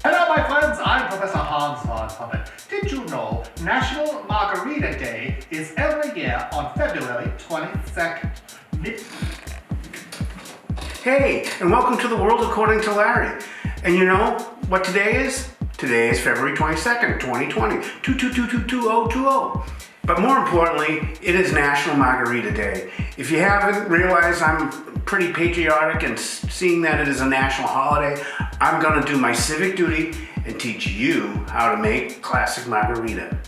Hello, my friends. I'm Professor Hans von Puppet. Did you know National Margarita Day is every year on February 22nd? Hey, and welcome to the world according to Larry. And you know what today is? Today is February 22nd, 2020, 2222020. But more importantly, it is National Margarita Day. If you haven't realized, I'm pretty patriotic, and seeing that it is a national holiday, I'm gonna do my civic duty and teach you how to make classic margarita.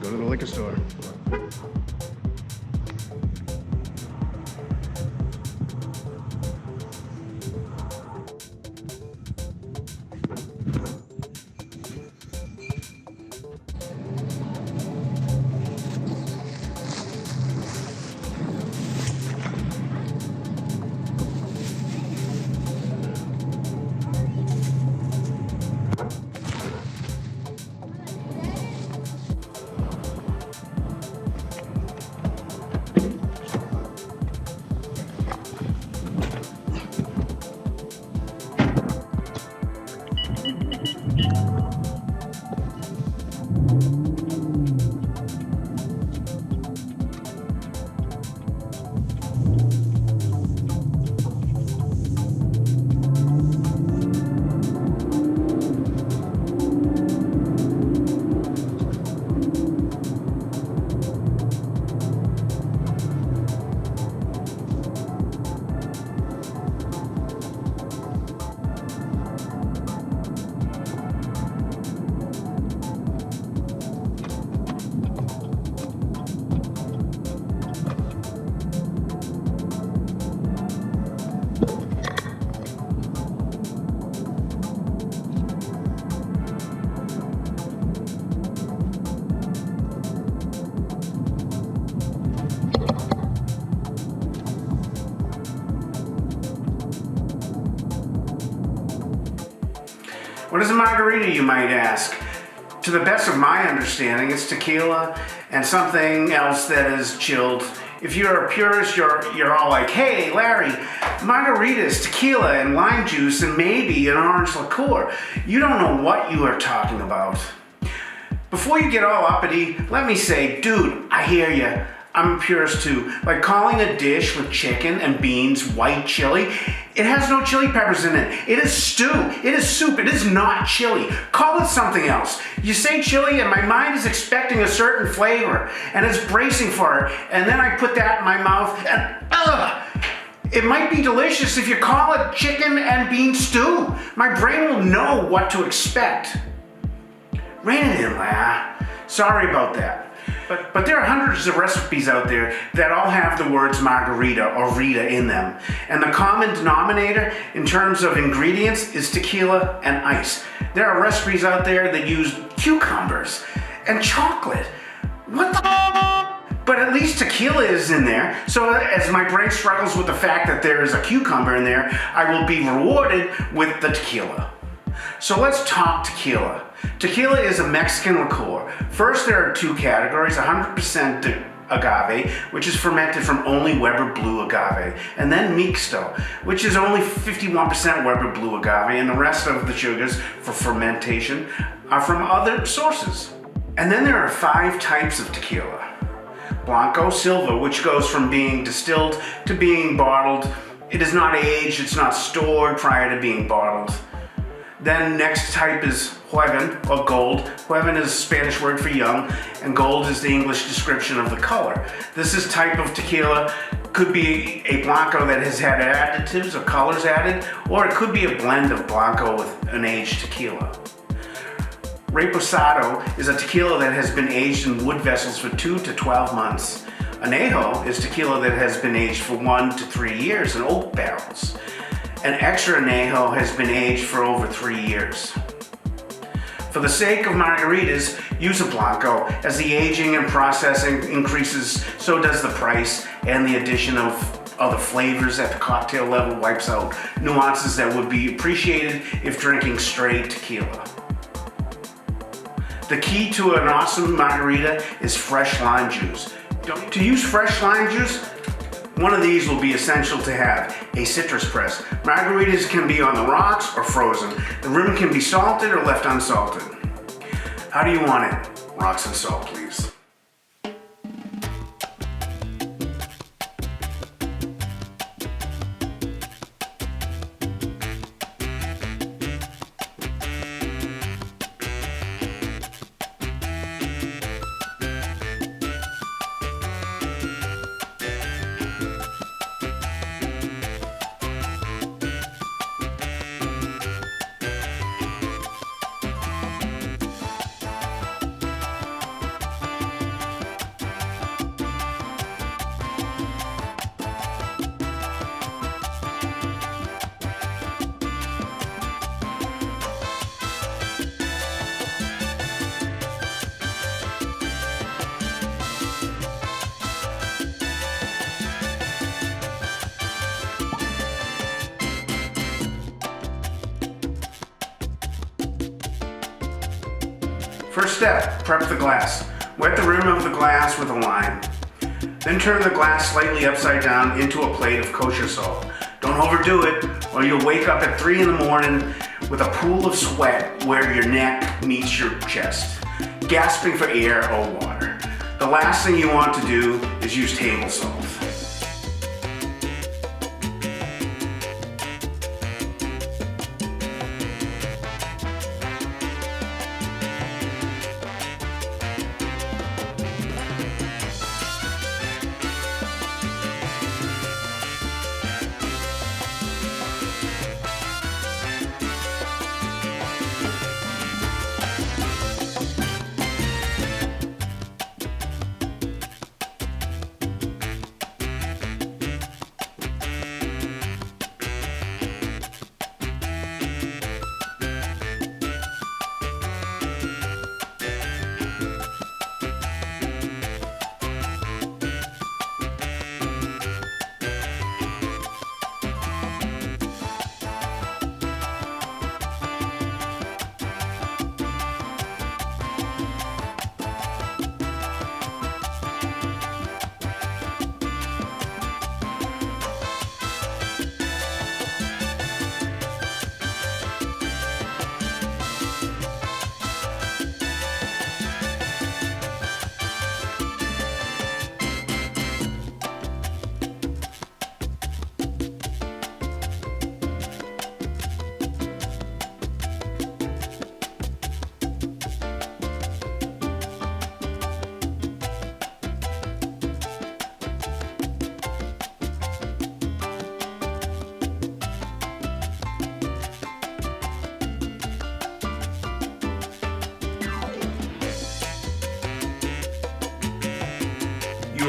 Go to the liquor store. What is a margarita, you might ask? To the best of my understanding, it's tequila and something else that is chilled. If you're a purist, you're all like, hey, Larry, margarita is tequila and lime juice and maybe an orange liqueur. You don't know what you are talking about. Before you get all uppity, let me say, dude, I hear you. I'm a purist too. Like calling a dish with chicken and beans white chili, it has no chili peppers in it. It is stew. It is soup. It is not chili. Call it something else. You say chili and my mind is expecting a certain flavor and it's bracing for it. And then I put that in my mouth and it might be delicious if you call it chicken and bean stew. My brain will know what to expect. Rein it in, lad. Sorry about that. But there are hundreds of recipes out there that all have the words margarita or Rita in them. And the common denominator in terms of ingredients is tequila and ice. There are recipes out there that use cucumbers and chocolate. What the? But at least tequila is in there. So as my brain struggles with the fact that there is a cucumber in there, I will be rewarded with the tequila. So let's talk tequila. Tequila is a Mexican liqueur. First, there are two categories, 100% agave, which is fermented from only Weber Blue agave, and then mixto, which is only 51% Weber Blue agave, and the rest of the sugars for fermentation are from other sources. And then there are 5 types of tequila. Blanco, Silva, which goes from being distilled to being bottled. It is not aged, it's not stored prior to being bottled. Then next type is Joven, or gold. Joven is a Spanish word for young, and gold is the English description of the color. This is type of tequila. Could be a Blanco that has had additives or colors added, or it could be a blend of Blanco with an aged tequila. Reposado is a tequila that has been aged in wood vessels for 2 to 12 months. Añejo is tequila that has been aged for 1 to 3 years in oak barrels. An extra añejo has been aged for over 3 years. For the sake of margaritas, use a Blanco. As the aging and processing increases, so does the price, and the addition of other flavors at the cocktail level wipes out nuances that would be appreciated if drinking straight tequila. The key to an awesome margarita is fresh lime juice. To use fresh lime juice, one of these will be essential to have, a citrus press. Margaritas can be on the rocks or frozen. The rim can be salted or left unsalted. How do you want it? Rocks and salt, please. First step, prep the glass. Wet the rim of the glass with a lime. Then turn the glass slightly upside down into a plate of kosher salt. Don't overdo it, or you'll wake up at 3 in the morning with a pool of sweat where your neck meets your chest, gasping for air or water. The last thing you want to do is use table salt.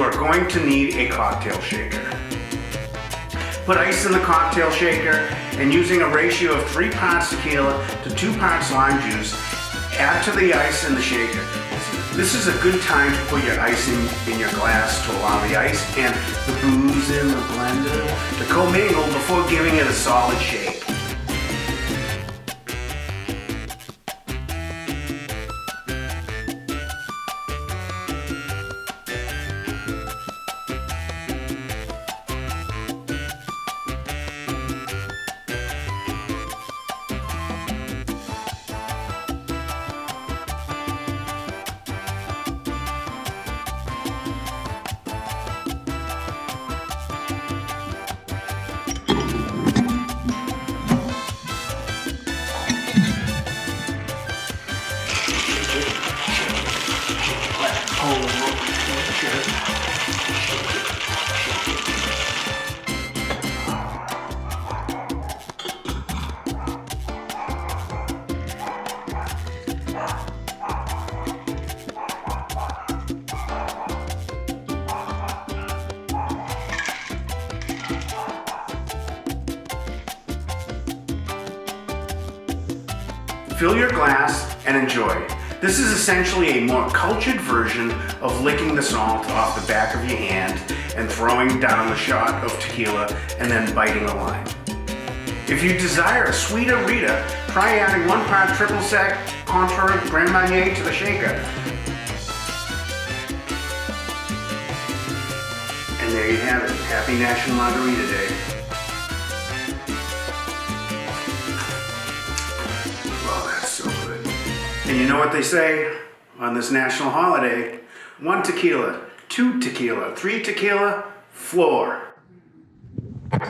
you are going to need a cocktail shaker. Put ice in the cocktail shaker, and using a ratio of 3 parts tequila to 2 parts lime juice, add to the ice in the shaker. This is a good time to put your ice in your glass to allow the ice and the booze in the blender to commingle before giving it a solid shake. Fill your glass and enjoy. This is essentially a more cultured version of licking the salt off the back of your hand and throwing down the shot of tequila and then biting the lime. If you desire a sweeter Rita, try adding 1 part triple sec Contour Grand Marnier to the shaker. And there you have it. Happy National Margarita Day. And you know what they say on this national holiday? 1 tequila, 2 tequila, 3 tequila, floor.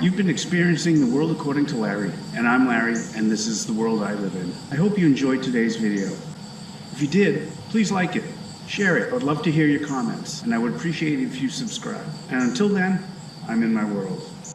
You've been experiencing The World According to Larry, and I'm Larry, and this is the world I live in. I hope you enjoyed today's video. If you did, please like it, share it. I would love to hear your comments, and I would appreciate it if you subscribe. And until then, I'm in my world.